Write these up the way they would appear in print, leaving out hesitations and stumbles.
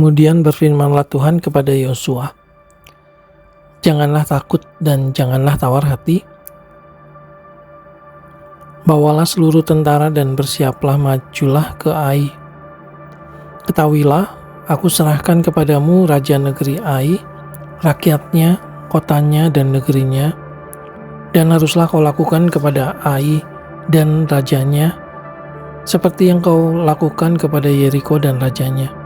Kemudian berfirmanlah Tuhan kepada Yosua, "Janganlah takut dan janganlah tawar hati. Bawalah seluruh tentara dan bersiaplah, majulah ke Ai. Ketahuilah, aku serahkan kepadamu raja negeri Ai, rakyatnya, kotanya, dan negerinya. Dan haruslah kau lakukan kepada Ai dan rajanya, seperti yang kau lakukan kepada Yeriko dan rajanya.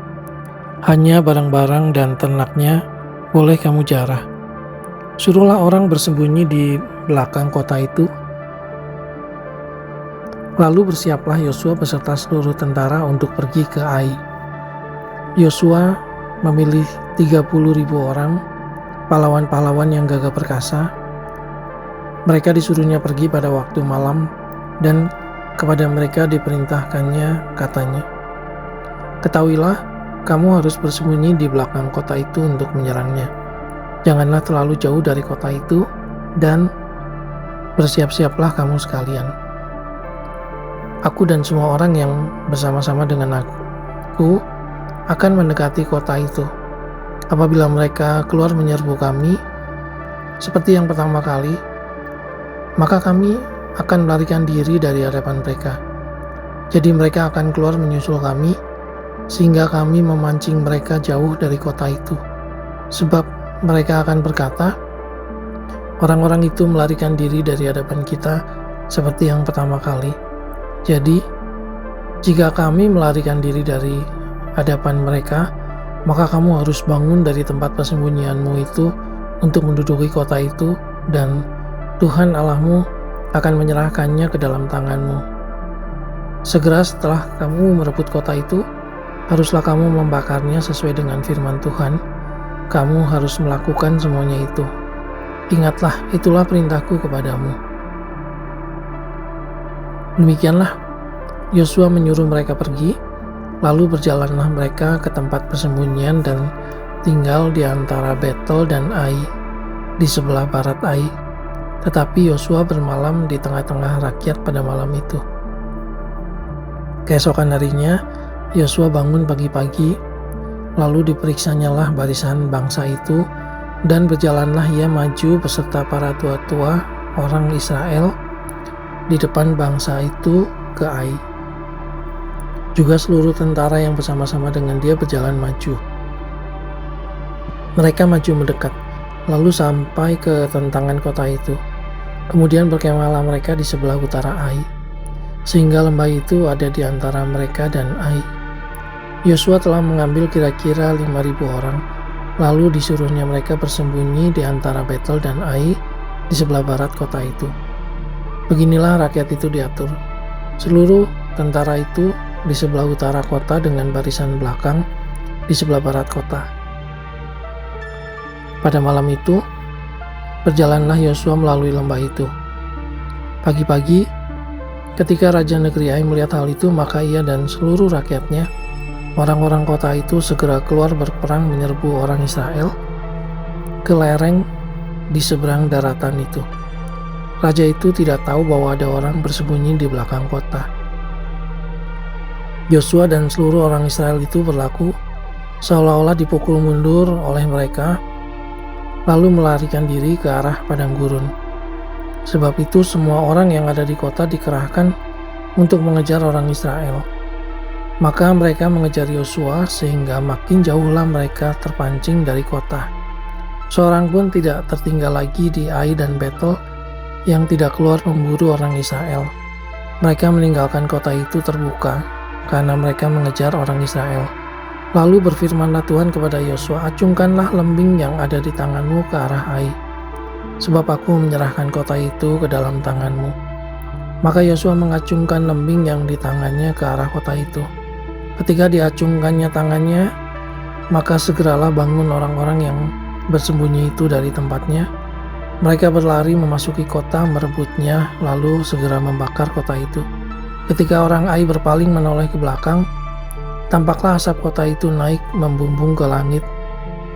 Hanya barang-barang dan ternaknya boleh kamu jarah. Suruhlah orang bersembunyi di belakang kota itu." Lalu bersiaplah Yosua beserta seluruh tentara untuk pergi ke Ai. Yosua memilih 30.000 orang, pahlawan-pahlawan yang gagah perkasa. Mereka disuruhnya pergi pada waktu malam, dan kepada mereka diperintahkannya, katanya, "Ketahuilah, kamu harus bersembunyi di belakang kota itu untuk menyerangnya. Janganlah terlalu jauh dari kota itu, dan bersiap-siaplah kamu sekalian. Aku dan semua orang yang bersama-sama dengan aku akan mendekati kota itu. Apabila mereka keluar menyerbu kami, seperti yang pertama kali, maka kami akan melarikan diri dari hadapan mereka. Jadi mereka akan keluar menyusul kami, sehingga kami memancing mereka jauh dari kota itu. Sebab mereka akan berkata, 'Orang-orang itu melarikan diri dari hadapan kita seperti yang pertama kali.' Jadi, jika kami melarikan diri dari hadapan mereka, maka kamu harus bangun dari tempat persembunyianmu itu untuk menduduki kota itu, dan Tuhan Allahmu akan menyerahkannya ke dalam tanganmu. Segera setelah kamu merebut kota itu, haruslah kamu membakarnya sesuai dengan firman Tuhan. Kamu harus melakukan semuanya itu. Ingatlah, itulah perintahku kepadamu." Demikianlah Yosua menyuruh mereka pergi, lalu berjalanlah mereka ke tempat persembunyian dan tinggal di antara Betel dan Ai, di sebelah barat Ai. Tetapi Yosua bermalam di tengah-tengah rakyat pada malam itu. Keesokan harinya, Yosua bangun pagi-pagi, lalu diperiksanyalah barisan bangsa itu, dan berjalanlah ia maju beserta para tua-tua orang Israel di depan bangsa itu ke Ai. Juga seluruh tentara yang bersama-sama dengan dia berjalan maju. Mereka maju mendekat, lalu sampai ke tentangan kota itu. Kemudian berkemahlah mereka di sebelah utara Ai, sehingga lembah itu ada di antara mereka dan Ai. Yosua telah mengambil kira-kira 5.000 orang, lalu disuruhnya mereka bersembunyi di antara Betel dan Ai di sebelah barat kota itu. Beginilah rakyat itu diatur. Seluruh tentara itu di sebelah utara kota dengan barisan belakang di sebelah barat kota. Pada malam itu, berjalanlah Yosua melalui lembah itu. Pagi-pagi, ketika raja negeri Ai melihat hal itu, maka ia dan seluruh rakyatnya, orang-orang kota itu, segera keluar berperang menyerbu orang Israel ke lereng di seberang daratan itu. Raja itu tidak tahu bahwa ada orang bersembunyi di belakang kota. Yosua dan seluruh orang Israel itu berlaku seolah-olah dipukul mundur oleh mereka, lalu melarikan diri ke arah padang gurun. Sebab itu semua orang yang ada di kota dikerahkan untuk mengejar orang Israel. Maka mereka mengejar Yosua sehingga makin jauhlah mereka terpancing dari kota. Seorang pun tidak tertinggal lagi di Ai dan Betel yang tidak keluar memburu orang Israel. Mereka meninggalkan kota itu terbuka karena mereka mengejar orang Israel. Lalu berfirmanlah Tuhan kepada Yosua, "Acungkanlah lembing yang ada di tanganmu ke arah Ai, sebab aku menyerahkan kota itu ke dalam tanganmu." Maka Yosua mengacungkan lembing yang di tangannya ke arah kota itu. Ketika diacungkannya tangannya, maka segeralah bangun orang-orang yang bersembunyi itu dari tempatnya. Mereka berlari memasuki kota, merebutnya, lalu segera membakar kota itu. Ketika orang Ai berpaling menoleh ke belakang, tampaklah asap kota itu naik membumbung ke langit.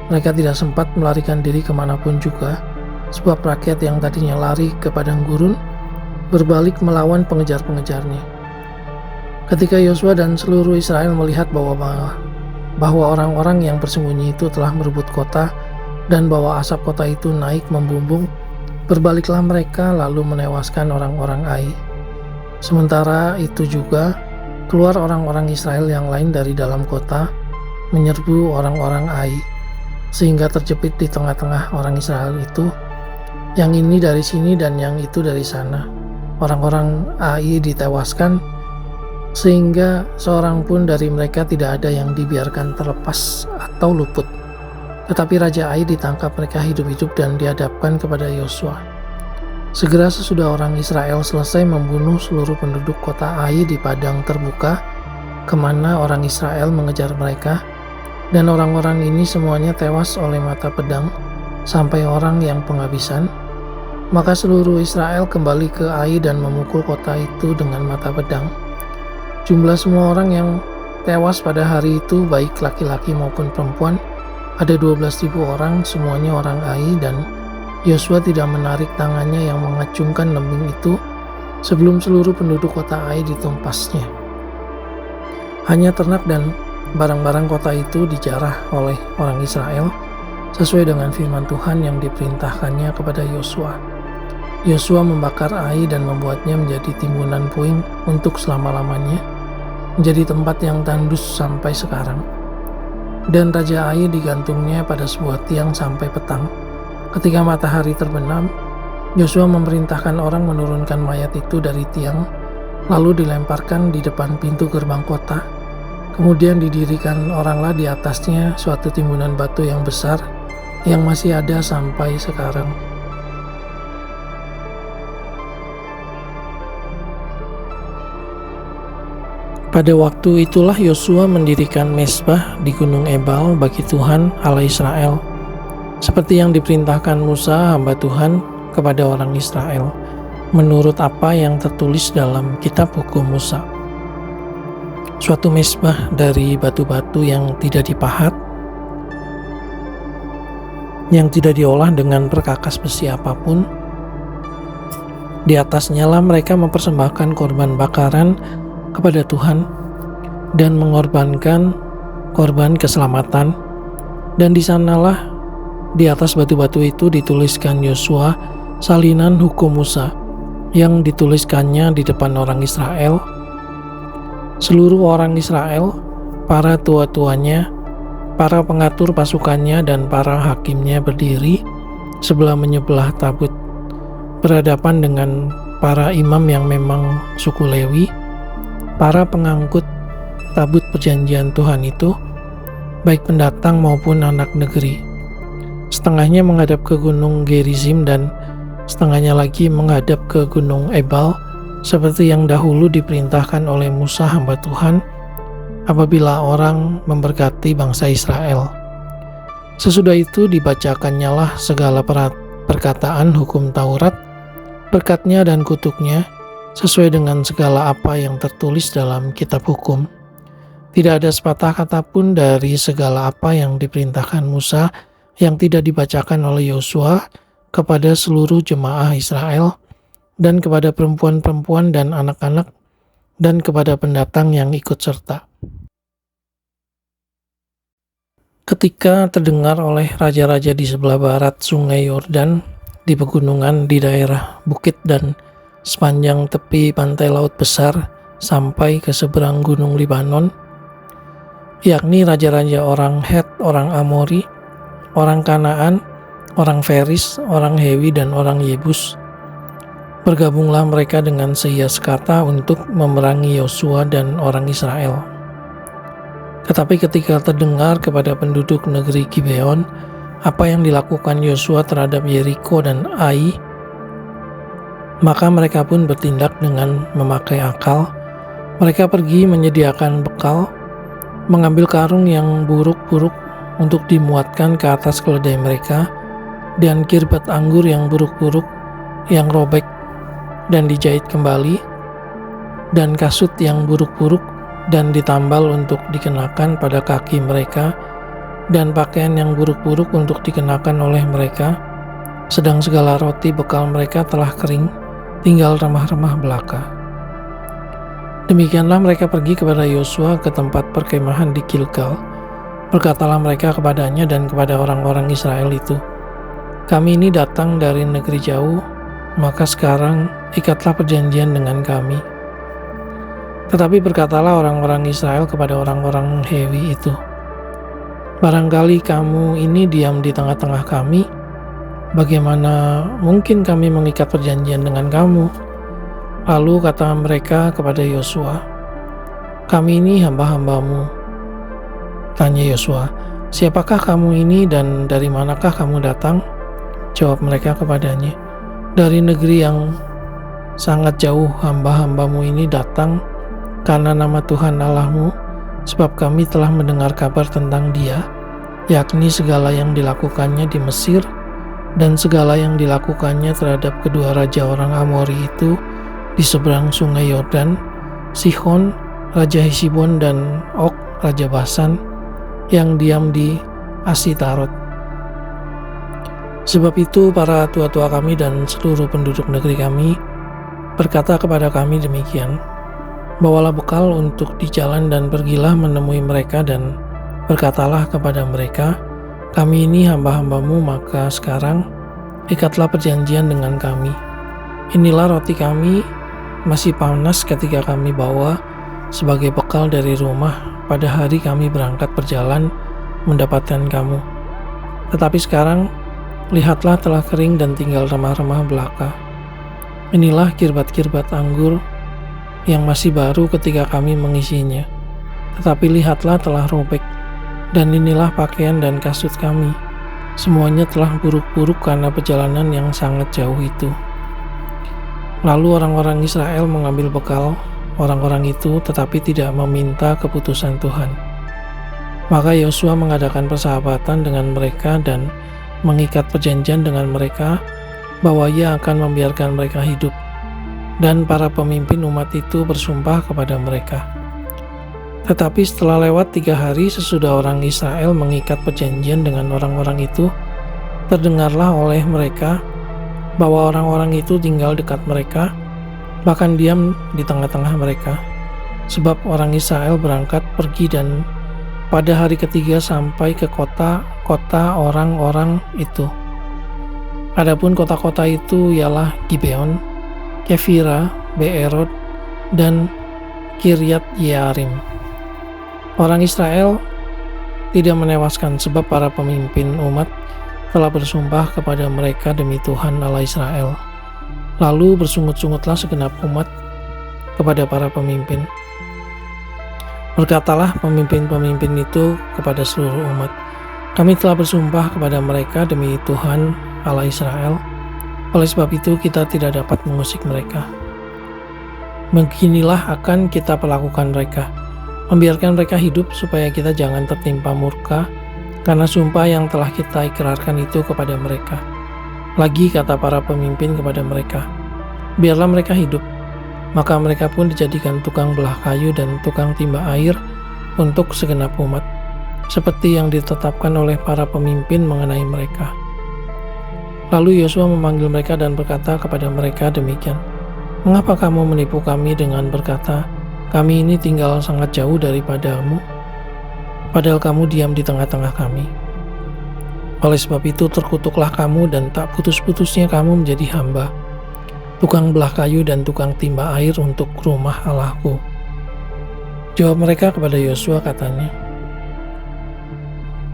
Mereka tidak sempat melarikan diri kemanapun juga, sebab rakyat yang tadinya lari ke padang gurun berbalik melawan pengejar-pengejarnya. Ketika Yosua dan seluruh Israel melihat bahwa bahwa orang-orang yang bersembunyi itu telah merebut kota dan bahwa asap kota itu naik membumbung, berbaliklah mereka lalu menewaskan orang-orang Ai. Sementara itu juga keluar orang-orang Israel yang lain dari dalam kota menyerbu orang-orang Ai, sehingga terjepit di tengah-tengah orang Israel itu, yang ini dari sini dan yang itu dari sana. Orang-orang Ai ditewaskan, sehingga seorang pun dari mereka tidak ada yang dibiarkan terlepas atau luput. Tetapi Raja Ai ditangkap mereka hidup-hidup dan dihadapkan kepada Yosua. Segera sesudah orang Israel selesai membunuh seluruh penduduk kota Ai di padang terbuka, kemana orang Israel mengejar mereka, dan orang-orang ini semuanya tewas oleh mata pedang, sampai orang yang penghabisan. Maka seluruh Israel kembali ke Ai dan memukul kota itu dengan mata pedang. Jumlah semua orang yang tewas pada hari itu, baik laki-laki maupun perempuan, ada 12.000 orang, semuanya orang Ai, dan Yosua tidak menarik tangannya yang mengacungkan lembing itu sebelum seluruh penduduk kota Ai ditumpasnya. Hanya ternak dan barang-barang kota itu dijarah oleh orang Israel sesuai dengan firman Tuhan yang diperintahkannya kepada Yosua. Yosua membakar Ai dan membuatnya menjadi timbunan puing untuk selama-lamanya, menjadi tempat yang tandus sampai sekarang. Dan Raja Ai digantungnya pada sebuah tiang sampai petang. Ketika matahari terbenam, Yosua memerintahkan orang menurunkan mayat itu dari tiang, lalu dilemparkan di depan pintu gerbang kota. Kemudian didirikan oranglah di atasnya suatu timbunan batu yang besar yang masih ada sampai sekarang. Pada waktu itulah Yosua mendirikan mezbah di Gunung Ebal bagi Tuhan Allah Israel, seperti yang diperintahkan Musa hamba Tuhan kepada orang Israel, menurut apa yang tertulis dalam kitab hukum Musa. Suatu mezbah dari batu-batu yang tidak dipahat, yang tidak diolah dengan perkakas besi apapun. Di atasnya lah mereka mempersembahkan korban bakaran kepada Tuhan dan mengorbankan korban keselamatan. Dan di sanalah di atas batu-batu itu dituliskan Yosua salinan hukum Musa yang dituliskannya di depan orang Israel. Seluruh orang Israel, para tua-tuanya, para pengatur pasukannya, dan para hakimnya berdiri sebelah menyebelah tabut, berhadapan dengan para imam yang memang suku Lewi, para pengangkut tabut perjanjian Tuhan itu, baik pendatang maupun anak negeri. Setengahnya menghadap ke gunung Gerizim dan setengahnya lagi menghadap ke gunung Ebal, seperti yang dahulu diperintahkan oleh Musa hamba Tuhan apabila orang memberkati bangsa Israel. Sesudah itu dibacakannya lah segala perkataan hukum Taurat, berkatnya dan kutuknya, sesuai dengan segala apa yang tertulis dalam kitab hukum. Tidak ada sepatah kata pun dari segala apa yang diperintahkan Musa yang tidak dibacakan oleh Yosua kepada seluruh jemaah Israel, dan kepada perempuan-perempuan dan anak-anak, dan kepada pendatang yang ikut serta. Ketika terdengar oleh raja-raja di sebelah barat sungai Yordan, di pegunungan di daerah bukit dan sepanjang tepi pantai laut besar sampai ke seberang gunung Libanon, yakni raja-raja orang Het, orang Amori, orang Kanaan, orang Feris, orang Hewi, dan orang Yebus, bergabunglah mereka dengan sehias kata untuk memerangi Yosua dan orang Israel. Tetapi ketika terdengar kepada penduduk negeri Gibeon apa yang dilakukan Yosua terhadap Yeriko dan Ai, maka mereka pun bertindak dengan memakai akal. Mereka pergi menyediakan bekal, mengambil karung yang buruk-buruk untuk dimuatkan ke atas keledai mereka, dan kirbat anggur yang buruk-buruk yang robek dan dijahit kembali, dan kasut yang buruk-buruk dan ditambal untuk dikenakan pada kaki mereka, dan pakaian yang buruk-buruk untuk dikenakan oleh mereka, sedang segala roti bekal mereka telah kering, tinggal remah-remah belaka. Demikianlah mereka pergi kepada Yosua ke tempat perkemahan di Gilgal, Berkatalah mereka kepadanya dan kepada orang-orang Israel itu, "Kami ini datang dari negeri jauh, maka sekarang ikatlah perjanjian dengan kami." Tetapi berkatalah orang-orang Israel kepada orang-orang Hewi itu, "Barangkali kamu ini diam di tengah-tengah kami, bagaimana mungkin kami mengikat perjanjian dengan kamu?" Lalu kata mereka kepada Yosua, "Kami ini hamba-hambamu." Tanya Yosua, "Siapakah kamu ini dan dari manakah kamu datang?" Jawab mereka kepadanya, "Dari negeri yang sangat jauh hamba-hambamu ini datang karena nama Tuhan Allahmu, sebab kami telah mendengar kabar tentang Dia, yakni segala yang dilakukannya di Mesir dan segala yang dilakukannya terhadap kedua raja orang Amori itu di seberang sungai Yordan, Sihon, Raja Hesibon, dan Og, Raja Basan, yang diam di Asitarot. Sebab itu para tua-tua kami dan seluruh penduduk negeri kami berkata kepada kami demikian, bawalah bekal untuk di jalan dan pergilah menemui mereka dan berkatalah kepada mereka, kami ini hamba-hambamu, maka sekarang ikatlah perjanjian dengan kami. Inilah roti kami masih panas ketika kami bawa sebagai bekal dari rumah pada hari kami berangkat berjalan mendapatkan kamu. Tetapi sekarang, lihatlah telah kering dan tinggal remah-remah belaka. Inilah kirbat-kirbat anggur yang masih baru ketika kami mengisinya. Tetapi lihatlah telah robek, dan inilah pakaian dan kasut kami. Semuanya telah buruk-buruk karena perjalanan yang sangat jauh itu. Lalu orang-orang Israel mengambil bekal orang-orang itu, tetapi tidak meminta keputusan Tuhan. Maka Yosua mengadakan persahabatan dengan mereka dan mengikat perjanjian dengan mereka bahwa ia akan membiarkan mereka hidup. Dan para pemimpin umat itu bersumpah kepada mereka. Tetapi setelah lewat 3 hari sesudah orang Israel mengikat perjanjian dengan orang-orang itu, terdengarlah oleh mereka bahwa orang-orang itu tinggal dekat mereka, bahkan diam di tengah-tengah mereka. Sebab orang Israel berangkat pergi dan pada hari ketiga sampai ke kota-kota orang-orang itu. Adapun kota-kota itu ialah Gibeon, Kefira, Beerot, dan Kiryat Yearim. Orang Israel tidak menewaskan sebab para pemimpin umat telah bersumpah kepada mereka demi Tuhan Allah Israel. Lalu bersungut-sungutlah segenap umat kepada para pemimpin. Berkatalah pemimpin-pemimpin itu kepada seluruh umat, kami telah bersumpah kepada mereka demi Tuhan Allah Israel. Oleh sebab itu kita tidak dapat mengusik mereka. Beginilah akan kita perlakukan mereka, membiarkan mereka hidup supaya kita jangan tertimpa murka karena sumpah yang telah kita ikrarkan itu kepada mereka. Lagi kata para pemimpin kepada mereka, biarlah mereka hidup. Maka mereka pun dijadikan tukang belah kayu dan tukang timba air untuk segenap umat, seperti yang ditetapkan oleh para pemimpin mengenai mereka. Lalu Yosua memanggil mereka dan berkata kepada mereka demikian, mengapa kamu menipu kami dengan berkata, kami ini tinggal sangat jauh daripadamu, padahal kamu diam di tengah-tengah kami? Oleh sebab itu terkutuklah kamu dan tak putus-putusnya kamu menjadi hamba, tukang belah kayu dan tukang timba air untuk rumah Allahku. Jawab mereka kepada Yosua katanya,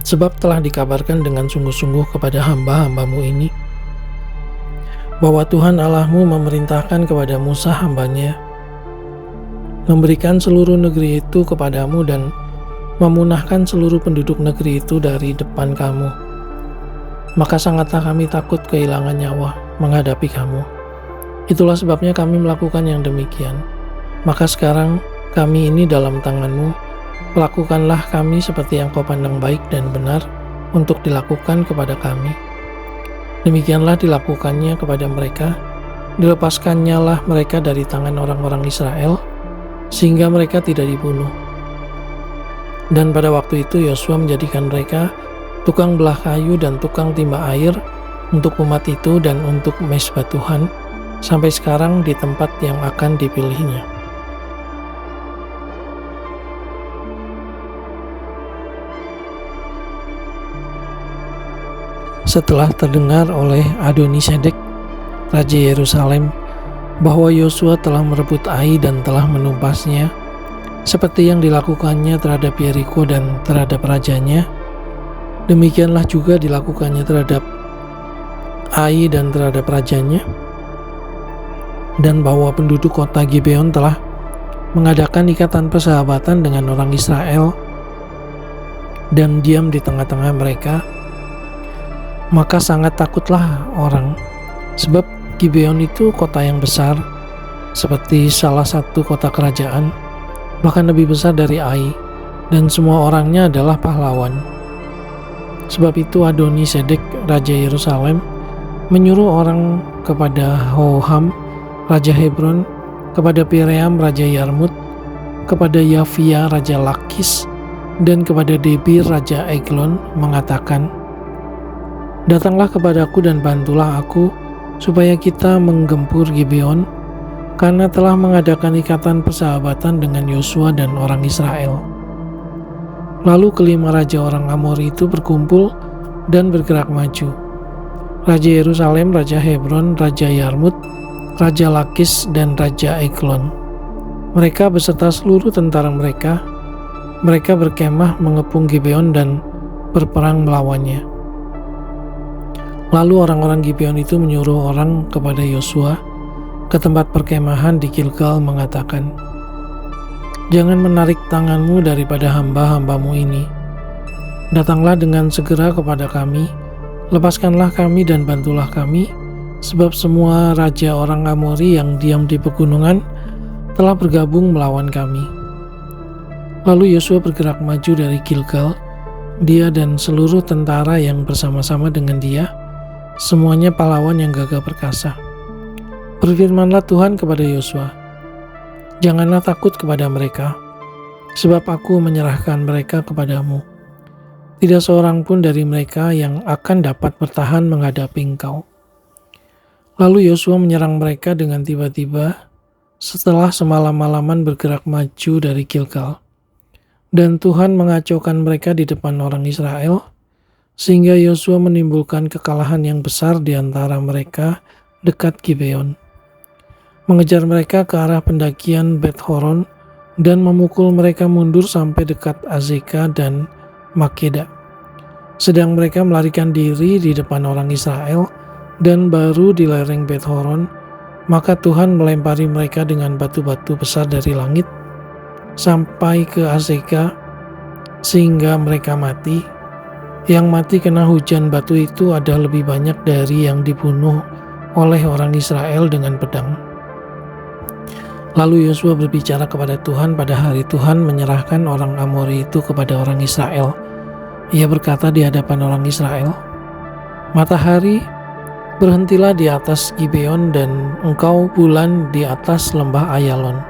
sebab telah dikabarkan dengan sungguh-sungguh kepada hamba-hambamu ini, bahwa Tuhan Allahmu memerintahkan kepada Musa hambanya, memberikan seluruh negeri itu kepadamu dan memunahkan seluruh penduduk negeri itu dari depan kamu. Maka sangatlah kami takut kehilangan nyawa menghadapi kamu. Itulah sebabnya kami melakukan yang demikian. Maka sekarang kami ini dalam tanganmu, lakukanlah kami seperti yang kau pandang baik dan benar untuk dilakukan kepada kami. Demikianlah dilakukannya kepada mereka, dilepaskannya lah mereka dari tangan orang-orang Israel, sehingga mereka tidak dibunuh. Dan pada waktu itu Yosua menjadikan mereka tukang belah kayu dan tukang timba air untuk umat itu dan untuk mezbah Tuhan, sampai sekarang di tempat yang akan dipilihnya. Setelah terdengar oleh Adoni-Sedek, Raja Yerusalem, bahwa Yosua telah merebut Ai dan telah menumpasnya, seperti yang dilakukannya terhadap Yeriko dan terhadap rajanya, demikianlah juga dilakukannya terhadap Ai dan terhadap rajanya, dan bahwa penduduk kota Gibeon telah mengadakan ikatan persahabatan dengan orang Israel dan diam di tengah-tengah mereka, maka sangat takutlah orang, sebab Gibeon itu kota yang besar, seperti salah satu kota kerajaan, bahkan lebih besar dari Ai, dan semua orangnya adalah pahlawan. Sebab itu Adoni-Sedek, Raja Yerusalem, menyuruh orang kepada Hoham, Raja Hebron, kepada Piream, Raja Yarmut, kepada Yafia, Raja Lakis, dan kepada Debir, Raja Eglon, mengatakan, "Datanglah kepadaku dan bantulah aku, supaya kita menggempur Gibeon, karena telah mengadakan ikatan persahabatan dengan Yosua dan orang Israel." Lalu kelima raja orang Amori itu berkumpul dan bergerak maju. Raja Yerusalem, Raja Hebron, Raja Yarmut, Raja Lakis, dan Raja Eglon. Mereka beserta seluruh tentara mereka berkemah mengepung Gibeon dan berperang melawannya. Lalu orang-orang Gibeon itu menyuruh orang kepada Yosua ke tempat perkemahan di Gilgal mengatakan, "Jangan menarik tanganmu daripada hamba-hambamu ini. Datanglah dengan segera kepada kami, lepaskanlah kami dan bantulah kami, sebab semua raja orang Amori yang diam di pegunungan telah bergabung melawan kami." Lalu Yosua bergerak maju dari Gilgal, dia dan seluruh tentara yang bersama-sama dengan dia, semuanya pahlawan yang gagah perkasa. Berfirmanlah Tuhan kepada Yosua, "Janganlah takut kepada mereka, sebab aku menyerahkan mereka kepadamu. Tidak seorang pun dari mereka yang akan dapat bertahan menghadapi engkau." Lalu Yosua menyerang mereka dengan tiba-tiba setelah semalam-malaman bergerak maju dari Gilgal. Dan Tuhan mengacaukan mereka di depan orang Israel, sehingga Yosua menimbulkan kekalahan yang besar di antara mereka dekat Gibeon. Mengejar mereka ke arah pendakian Bet-Horon dan memukul mereka mundur sampai dekat Azeka dan Makeda. Sedang mereka melarikan diri di depan orang Israel dan baru di lereng Bet-Horon, maka Tuhan melempari mereka dengan batu-batu besar dari langit sampai ke Azeka, sehingga mereka mati. Yang mati kena hujan batu itu ada lebih banyak dari yang dibunuh oleh orang Israel dengan pedang. Lalu Yosua berbicara kepada Tuhan pada hari Tuhan menyerahkan orang Amori itu kepada orang Israel. Ia berkata di hadapan orang Israel, "Matahari, berhentilah di atas Gibeon dan engkau bulan di atas lembah Ayalon."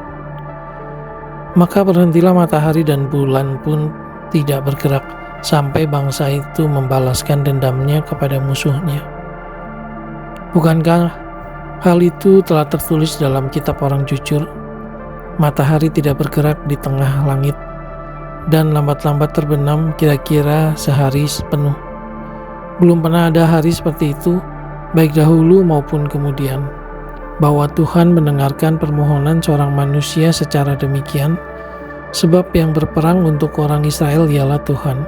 Maka berhentilah matahari dan bulan pun tidak bergerak sampai bangsa itu membalaskan dendamnya kepada musuhnya. Bukankah hal itu telah tertulis dalam kitab orang jujur? Matahari tidak bergerak di tengah langit dan lambat-lambat terbenam kira-kira sehari penuh. Belum pernah ada hari seperti itu, baik dahulu maupun kemudian, bahwa Tuhan mendengarkan permohonan seorang manusia secara demikian, sebab yang berperang untuk orang Israel ialah Tuhan.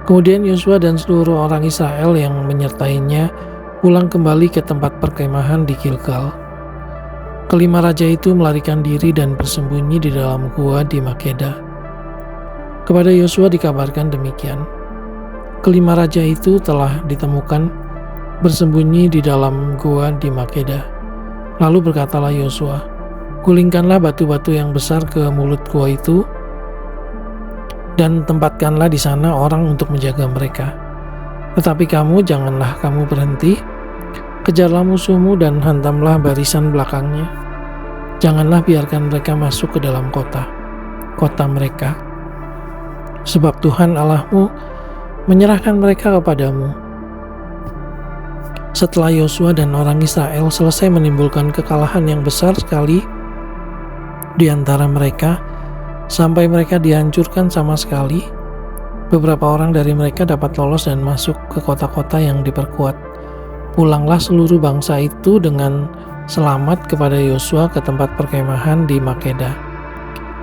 Kemudian Yosua dan seluruh orang Israel yang menyertainya pulang kembali ke tempat perkemahan di Gilgal. Kelima raja itu melarikan diri dan bersembunyi di dalam gua di Makeda. Kepada Yosua dikabarkan demikian, kelima raja itu telah ditemukan bersembunyi di dalam gua di Makeda. Lalu berkatalah Yosua, "Gulingkanlah batu-batu yang besar ke mulut gua itu, dan tempatkanlah di sana orang untuk menjaga mereka. Tetapi kamu janganlah kamu berhenti, kejarlah musuhmu dan hantamlah barisan belakangnya. Janganlah biarkan mereka masuk ke dalam kota mereka, sebab Tuhan Allahmu menyerahkan mereka kepadamu." Setelah Yosua dan orang Israel selesai menimbulkan kekalahan yang besar sekali di antara mereka, sampai mereka dihancurkan sama sekali, Beberapa orang dari mereka dapat lolos dan masuk ke kota-kota yang diperkuat. Pulanglah seluruh bangsa itu dengan selamat kepada Yosua ke tempat perkemahan di Makeda.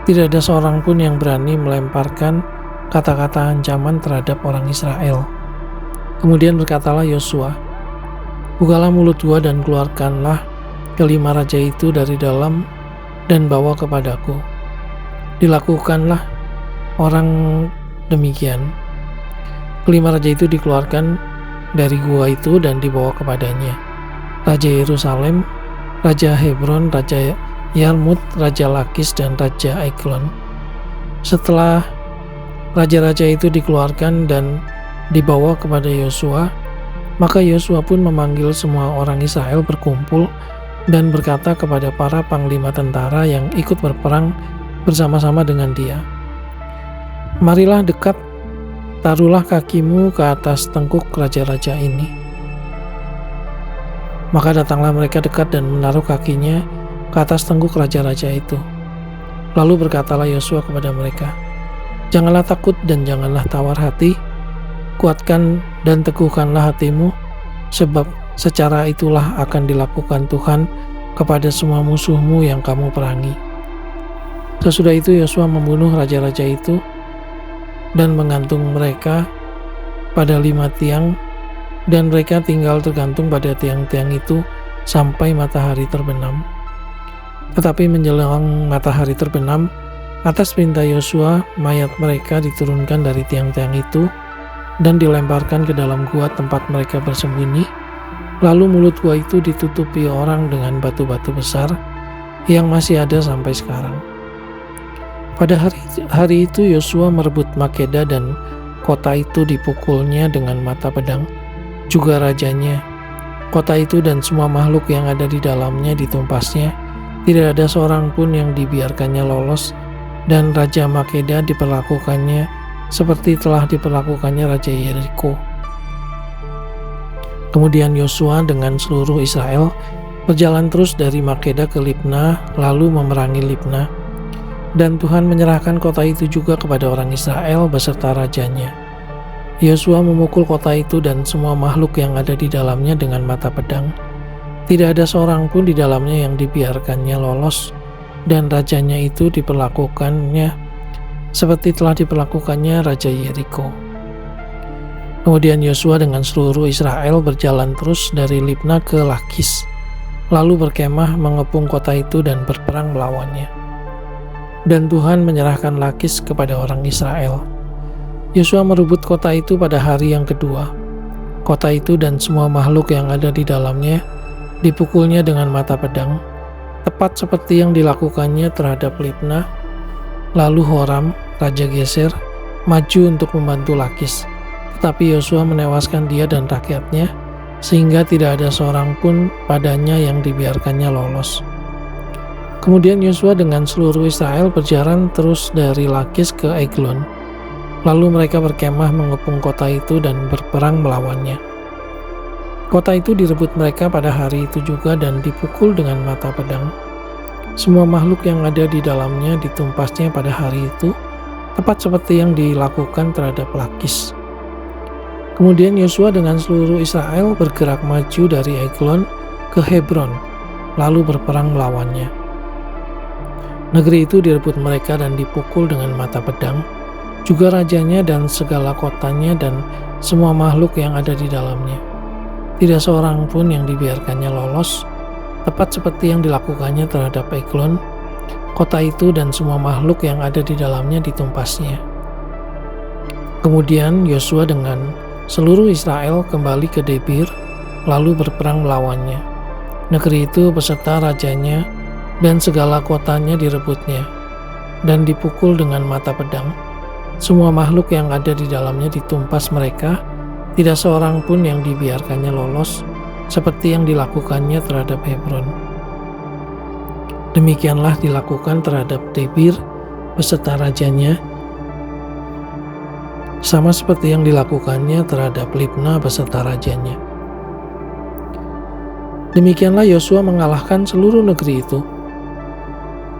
Tidak ada seorang pun yang berani melemparkan kata-kata ancaman terhadap orang Israel. Kemudian berkatalah Yosua, "Bukalah mulut gua dan keluarkanlah kelima raja itu dari dalam dan bawa kepadaku." Dilakukanlah orang demikian. Kelima raja itu dikeluarkan dari gua itu dan dibawa kepadanya. Raja Yerusalem, Raja Hebron, Raja Yarmut, Raja Lakis, dan Raja Eglon. Setelah raja-raja itu dikeluarkan dan dibawa kepada Yosua, maka Yosua pun memanggil semua orang Israel berkumpul dan berkata kepada para panglima tentara yang ikut berperang bersama-sama dengan dia, "Marilah dekat, taruhlah kakimu ke atas tengkuk raja-raja ini." Maka datanglah mereka dekat dan menaruh kakinya ke atas tengkuk raja-raja itu. Lalu berkatalah Yosua kepada mereka, "Janganlah takut dan janganlah tawar hati, kuatkan dan teguhkanlah hatimu, sebab secara itulah akan dilakukan Tuhan kepada semua musuhmu yang kamu perangi." Sesudah itu Yosua membunuh raja-raja itu dan menggantung mereka pada 5 tiang, dan mereka tinggal tergantung pada tiang-tiang itu sampai matahari terbenam. Tetapi menjelang matahari terbenam, atas perintah Yosua, mayat mereka diturunkan dari tiang-tiang itu dan dilemparkan ke dalam gua tempat mereka bersembunyi. Lalu mulut gua itu ditutupi orang dengan batu-batu besar yang masih ada sampai sekarang. Pada hari itu Yosua merebut Makeda dan kota itu dipukulnya dengan mata pedang, juga rajanya. Kota itu dan semua makhluk yang ada di dalamnya ditumpasnya. Tidak ada seorang pun yang dibiarkannya lolos, dan Raja Makeda diperlakukannya seperti telah diperlakukannya Raja Yeriko. Kemudian Yosua dengan seluruh Israel berjalan terus dari Makeda ke Libna, lalu memerangi Libna. Dan Tuhan menyerahkan kota itu juga kepada orang Israel beserta rajanya. Yosua memukul kota itu dan semua makhluk yang ada di dalamnya dengan mata pedang. Tidak ada seorang pun di dalamnya yang dibiarkannya lolos, dan rajanya itu diperlakukannya seperti telah diperlakukannya Raja Yeriko. Kemudian Yosua dengan seluruh Israel berjalan terus dari Libna ke Lakis, lalu berkemah mengepung kota itu dan berperang melawannya. Dan Tuhan menyerahkan Lakis kepada orang Israel. Yosua merebut kota itu pada hari yang kedua. Kota itu dan semua makhluk yang ada di dalamnya dipukulnya dengan mata pedang, tepat seperti yang dilakukannya terhadap Libna. Lalu Horam, Raja Geser, maju untuk membantu Lakis. Tetapi Yosua menewaskan dia dan rakyatnya, sehingga tidak ada seorang pun padanya yang dibiarkannya lolos. Kemudian Yosua dengan seluruh Israel berjalan terus dari Lakis ke Eglon. Lalu mereka berkemah mengepung kota itu dan berperang melawannya. Kota itu direbut mereka pada hari itu juga dan dipukul dengan mata pedang. Semua makhluk yang ada di dalamnya ditumpasnya pada hari itu, tepat seperti yang dilakukan terhadap Lakis. Kemudian Yosua dengan seluruh Israel bergerak maju dari Eglon ke Hebron, lalu berperang melawannya. Negeri itu direbut mereka dan dipukul dengan mata pedang, juga rajanya dan segala kotanya dan semua makhluk yang ada di dalamnya. Tidak seorang pun yang dibiarkannya lolos, tepat seperti yang dilakukannya terhadap Eglon. Kota itu dan semua makhluk yang ada di dalamnya ditumpasnya. Kemudian Yosua dengan seluruh Israel kembali ke Debir, lalu berperang melawannya. Negeri itu beserta rajanya dan segala kotanya direbutnya, dan dipukul dengan mata pedang. Semua makhluk yang ada di dalamnya ditumpas mereka, tidak seorang pun yang dibiarkannya lolos, seperti yang dilakukannya terhadap Hebron. Demikianlah dilakukan terhadap Debir beserta rajanya, sama seperti yang dilakukannya terhadap Libna beserta rajanya. Demikianlah Yosua mengalahkan seluruh negeri itu.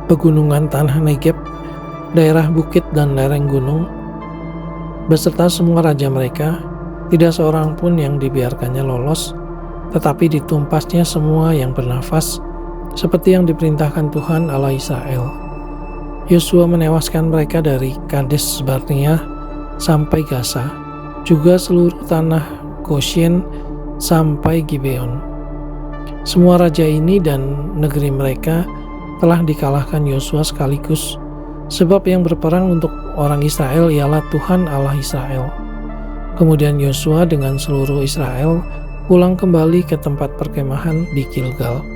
Pegunungan tanah Negeb, daerah bukit dan lereng gunung, beserta semua raja mereka, tidak seorang pun yang dibiarkannya lolos, tetapi ditumpasnya semua yang bernafas, seperti yang diperintahkan Tuhan Allah Israel. Yosua menewaskan mereka dari Kades Barnea sampai Gaza, juga seluruh tanah Goshen sampai Gibeon. Semua raja ini dan negeri mereka telah dikalahkan Yosua sekaligus, sebab yang berperang untuk orang Israel ialah Tuhan Allah Israel. Kemudian Yosua dengan seluruh Israel pulang kembali ke tempat perkemahan di Gilgal.